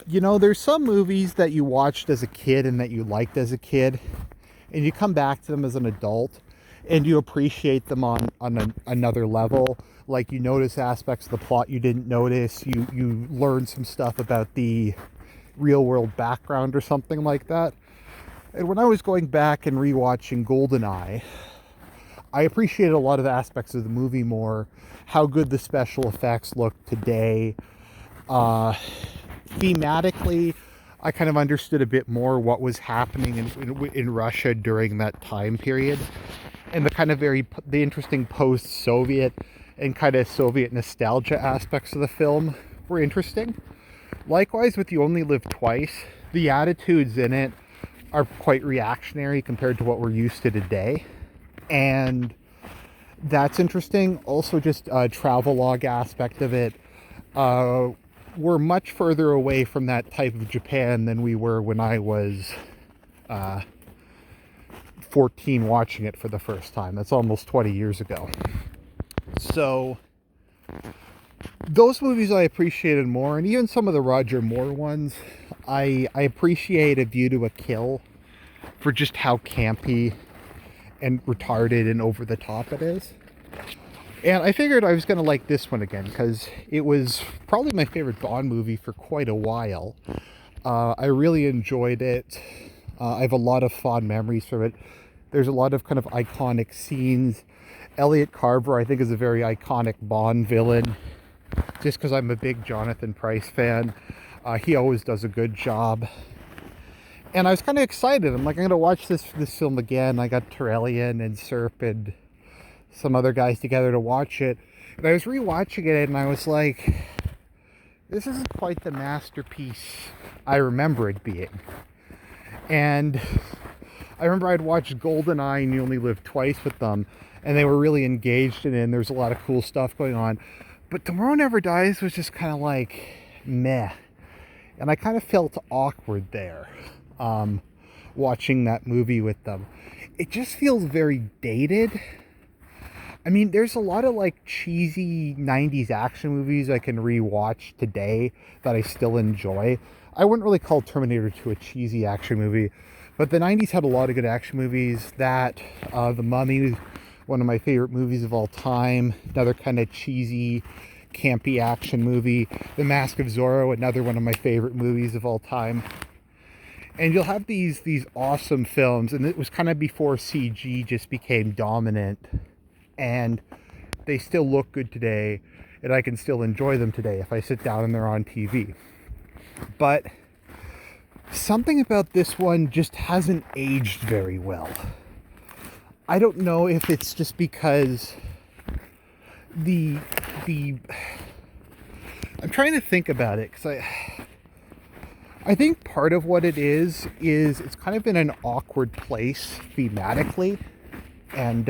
You know, there's some movies that you watched as a kid and that you liked as a kid, and you come back to them as an adult and you appreciate them on another level. Like, you notice aspects of the plot you didn't notice, you learn some stuff about the real world background or something like that. And when I was going back and rewatching Goldeneye, I appreciated a lot of aspects of the movie more. How good the special effects look today. Uh, Thematically, I kind of understood a bit more what was happening in Russia during that time period, and the kind of the interesting post-Soviet and kind of Soviet nostalgia aspects of the film were interesting. Likewise, with You Only Live Twice, the attitudes in it are quite reactionary compared to what we're used to today, and that's interesting. Also, just a travelogue aspect of it. We're much further away from that type of Japan than we were when I was 14 watching it for the first time. That's almost 20 years ago. So those movies I appreciated more, and even some of the Roger Moore ones, I appreciate A View to a Kill for just how campy and retarded and over the top it is. And I figured I was going to like this one again because it was probably my favorite Bond movie for quite a while. I really enjoyed it. I have a lot of fond memories from it. There's a lot of kind of iconic scenes. Elliot Carver, I think, is a very iconic Bond villain. Just because I'm a big Jonathan Pryce fan. He always does a good job. And I was kind of excited. I'm like, I'm going to watch this film again. I got Terrellian and Serp and some other guys together to watch it, and I was rewatching it and I was like, this isn't quite the masterpiece I remember it being. And I remember I'd watched Goldeneye and You Only Live Twice with them, and they were really engaged in it, and there's a lot of cool stuff going on. But Tomorrow Never Dies was just kind of like meh, and I kind of felt awkward there watching that movie with them. It just feels very dated. I mean, there's a lot of like cheesy 90s action movies I can rewatch today that I still enjoy. I wouldn't really call Terminator 2 a cheesy action movie, but the 90s had a lot of good action movies. The Mummy, one of my favorite movies of all time, another kind of cheesy, campy action movie. The Mask of Zorro, another one of my favorite movies of all time. And you'll have these awesome films, and it was kind of before CG just became dominant. And they still look good today, and I can still enjoy them today if I sit down and they're on TV. But something about this one just hasn't aged very well. I don't know if it's just because the I'm trying to think about it, because I think part of what it is it's kind of in an awkward place thematically and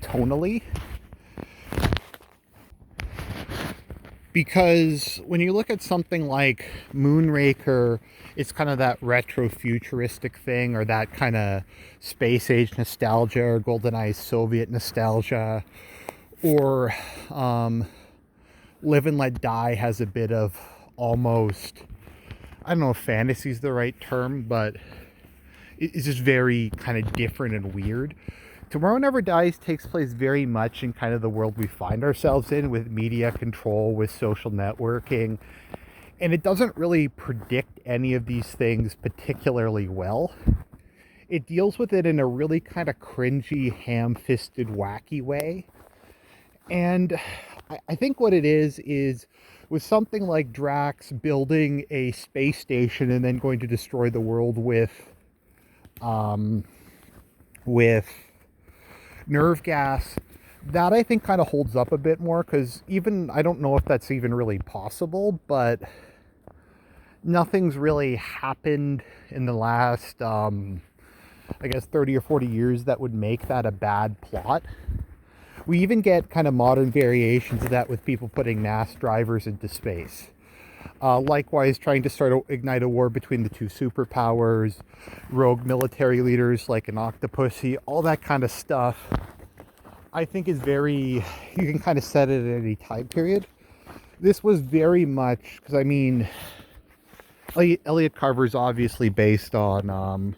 tonally, because when you look at something like Moonraker, it's kind of that retro futuristic thing, or that kind of space age nostalgia, or GoldenEye Soviet nostalgia, or Live and Let Die has a bit of almost, I don't know if fantasy is the right term, but it's just very kind of different and weird. Tomorrow Never Dies takes place very much in kind of the world we find ourselves in, with media control, with social networking, and it doesn't really predict any of these things particularly well. It deals with it in a really kind of cringy, ham-fisted, wacky way. And I think what it is with something like Drax building a space station and then going to destroy the world with nerve gas, that I think kind of holds up a bit more, because even, I don't know if that's even really possible, but nothing's really happened in the last I guess 30 or 40 years that would make that a bad plot. We even get kind of modern variations of that with people putting mass drivers into space. Likewise, trying to ignite a war between the two superpowers, rogue military leaders like an Octopussy, all that kind of stuff, I think is very, you can kind of set it at any time period. This was very much, because I mean, Elliot Carver is obviously based on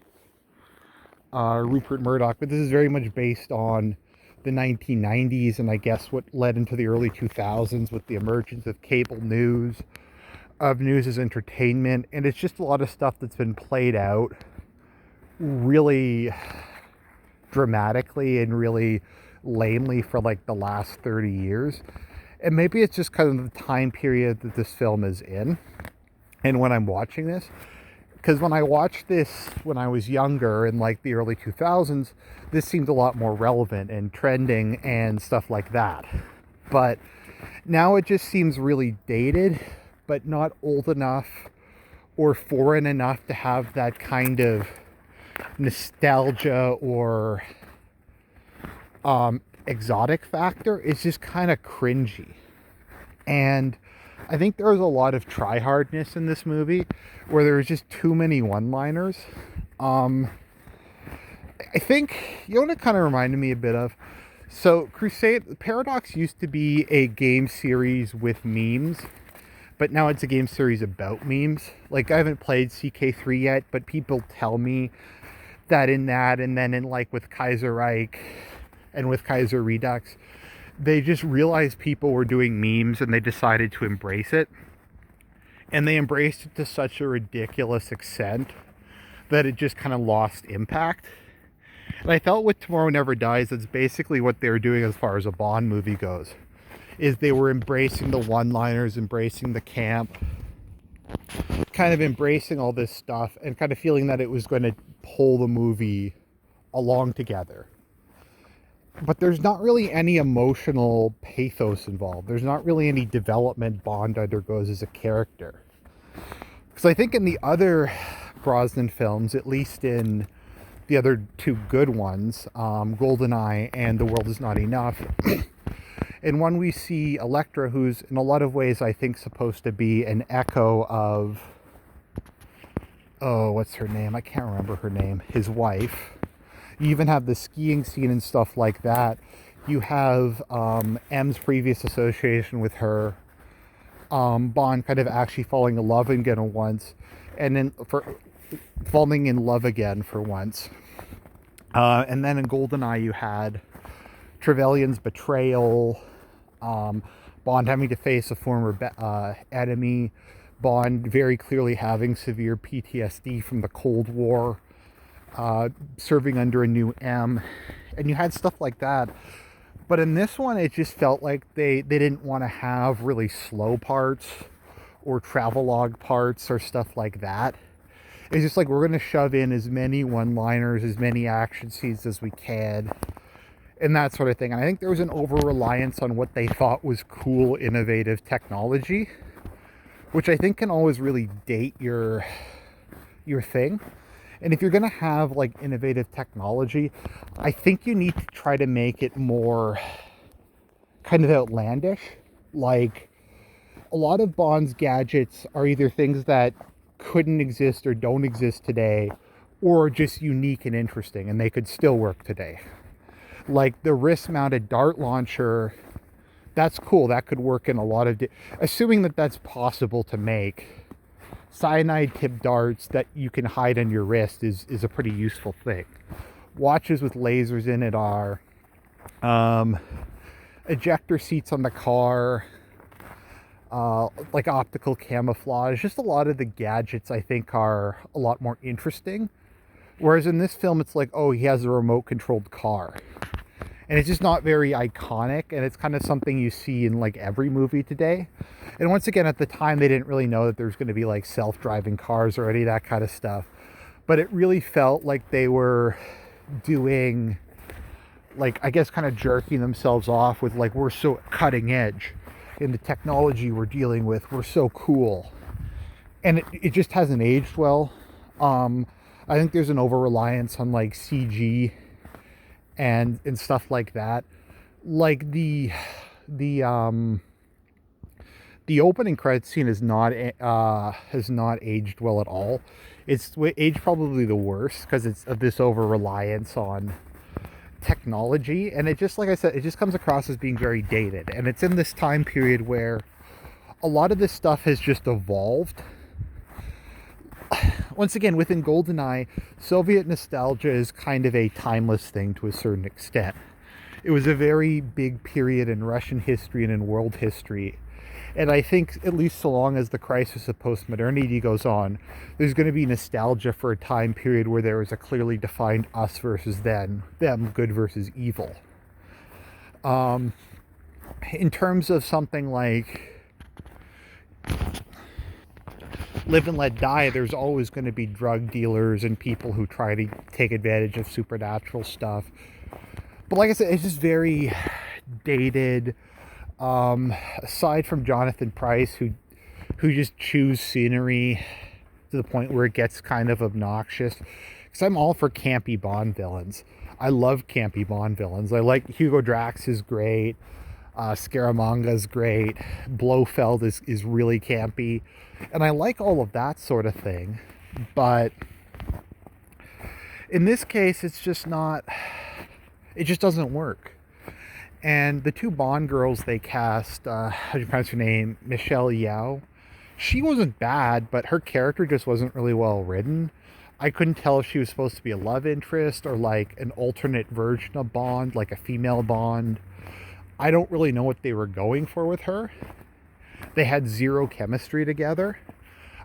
Rupert Murdoch, but this is very much based on the 1990s and I guess what led into the early 2000s with the emergence of cable news, of news as entertainment, and it's just a lot of stuff that's been played out really dramatically and really lamely for like the last 30 years. And maybe it's just kind of the time period that this film is in and when I'm watching this. Because when I watched this when I was younger in like the early 2000s, this seemed a lot more relevant and trending and stuff like that. But now it just seems really dated, but not old enough or foreign enough to have that kind of nostalgia or exotic factor. It's just kind of cringy. And I think there was a lot of try-hardness in this movie where there was just too many one-liners. I think, you know what it kind of reminded me a bit of? So Paradox used to be a game series with memes, but now it's a game series about memes. Like, I haven't played CK3 yet, but people tell me that in that, and then in like with Kaiser Reich and with Kaiser Redux, they just realized people were doing memes and they decided to embrace it. And they embraced it to such a ridiculous extent that it just kind of lost impact. And I felt with Tomorrow Never Dies, that's basically what they were doing as far as a Bond movie goes. Is they were embracing the one-liners, embracing the camp, kind of embracing all this stuff and kind of feeling that it was going to pull the movie along together. But there's not really any emotional pathos involved. There's not really any development Bond undergoes as a character. Because I think in the other Brosnan films, at least in the other two good ones, GoldenEye and The World Is Not Enough, in one we see Elektra, who's in a lot of ways I think supposed to be an echo of, oh, what's her name? I can't remember her name. His wife. You even have the skiing scene and stuff like that. You have M's previous association with her. Bond kind of actually falling in love again once. And then falling in love again for once. And then in GoldenEye you had Trevelyan's betrayal. Bond having to face a former enemy. Bond very clearly having severe PTSD from the Cold War. Serving under a new M, and you had stuff like that. But in this one, it just felt like they didn't want to have really slow parts or travelogue parts or stuff like that. It's just like, we're going to shove in as many one-liners, as many action scenes as we can, and that sort of thing. And I think there was an over-reliance on what they thought was cool, innovative technology, which I think can always really date your thing. And if you're going to have like innovative technology, I think you need to try to make it more kind of outlandish. Like, a lot of Bond's gadgets are either things that couldn't exist or don't exist today, or just unique and interesting, and they could still work today. Like the wrist-mounted dart launcher, that's cool. That could work in a lot of... assuming that that's possible to make. Cyanide tip darts that you can hide on your wrist is a pretty useful thing. Watches with lasers in it are. Ejector seats on the car. Like optical camouflage. Just a lot of the gadgets I think are a lot more interesting. Whereas in this film it's like, oh, he has a remote controlled car. And it's just not very iconic, and it's kind of something you see in like every movie today. And once again, at the time, they didn't really know that there's going to be like self-driving cars or any of that kind of stuff. But it really felt like they were doing, like, I guess kind of jerking themselves off with like, we're so cutting edge in the technology we're dealing with. We're so cool. And it just hasn't aged well. I think there's an over-reliance on like CG and stuff like that. Like the opening credits scene has not aged well at all. It's aged probably the worst because it's of this over reliance on technology, and it just, like I said, it just comes across as being very dated. And it's in this time period where a lot of this stuff has just evolved. once again, within GoldenEye, Soviet nostalgia is kind of a timeless thing to a certain extent. It was a very big period in Russian history and in world history. And I think, at least so long as the crisis of postmodernity goes on, there's going to be nostalgia for a time period where there was a clearly defined us versus them, good versus evil. In terms of something like Live and Let Die, there's always going to be drug dealers and people who try to take advantage of supernatural stuff. But like I said, it's just very dated. Aside from Jonathan Pryce, who just chews scenery to the point where it gets kind of obnoxious. Because I'm all for campy Bond villains. I love campy Bond villains. I like Hugo Drax is great. Scaramanga's great. Blofeld is really campy. And I like all of that sort of thing. But in this case, it's just not... It just doesn't work. And the two Bond girls they cast, how do you pronounce her name? Michelle Yeoh. She wasn't bad, but her character just wasn't really well written. I couldn't tell if she was supposed to be a love interest or like an alternate version of Bond, like a female Bond. I don't really know what they were going for with her. They had zero chemistry together.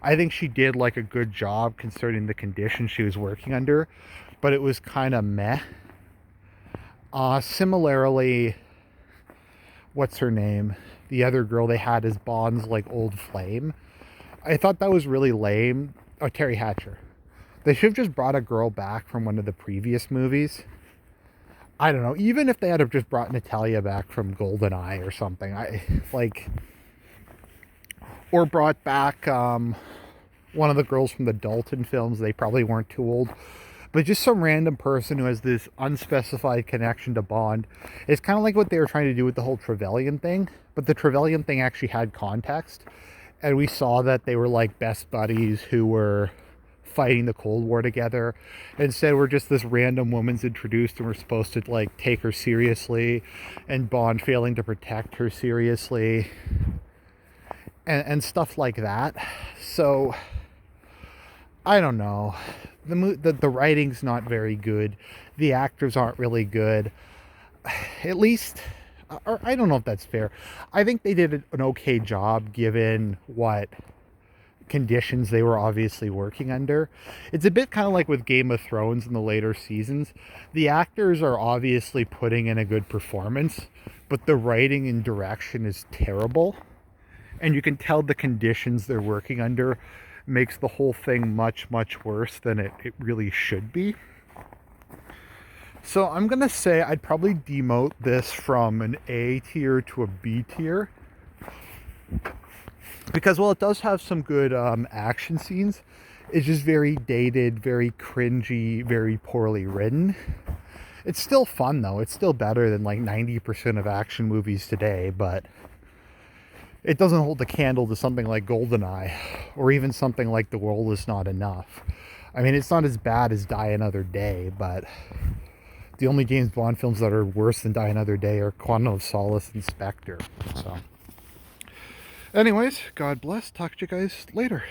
I think she did like a good job considering the conditions she was working under, but it was kind of meh. Similarly, what's her name? The other girl they had as Bond's like old flame. I thought that was really lame. Oh, Terry Hatcher. They should have just brought a girl back from one of the previous movies. I don't know. Even if they had have just brought Natalia back from GoldenEye or something, or brought back one of the girls from the Dalton films. They probably weren't too old. But just some random person who has this unspecified connection to Bond. It's kind of like what they were trying to do with the whole Trevelyan thing. But the Trevelyan thing actually had context. And we saw that they were like best buddies who were fighting the Cold War together. Instead, we're just this random woman's introduced and we're supposed to like take her seriously. And Bond failing to protect her seriously. And stuff like that. So, I don't know. The writing's not very good. The actors aren't really good. At least, or I don't know if that's fair. I think they did an okay job given what conditions they were obviously working under. It's a bit kind of like with Game of Thrones in the later seasons. The actors are obviously putting in a good performance, but the writing and direction is terrible. And you can tell the conditions they're working under makes the whole thing much, much worse than it really should be. So I'm going to say I'd probably demote this from an A tier to a B tier. Because while it does have some good action scenes, it's just very dated, very cringy, very poorly written. It's still fun though. It's still better than like 90% of action movies today, but it doesn't hold a candle to something like GoldenEye, or even something like The World Is Not Enough. I mean, it's not as bad as Die Another Day, but the only James Bond films that are worse than Die Another Day are Quantum of Solace and Spectre. So, anyways, God bless. Talk to you guys later.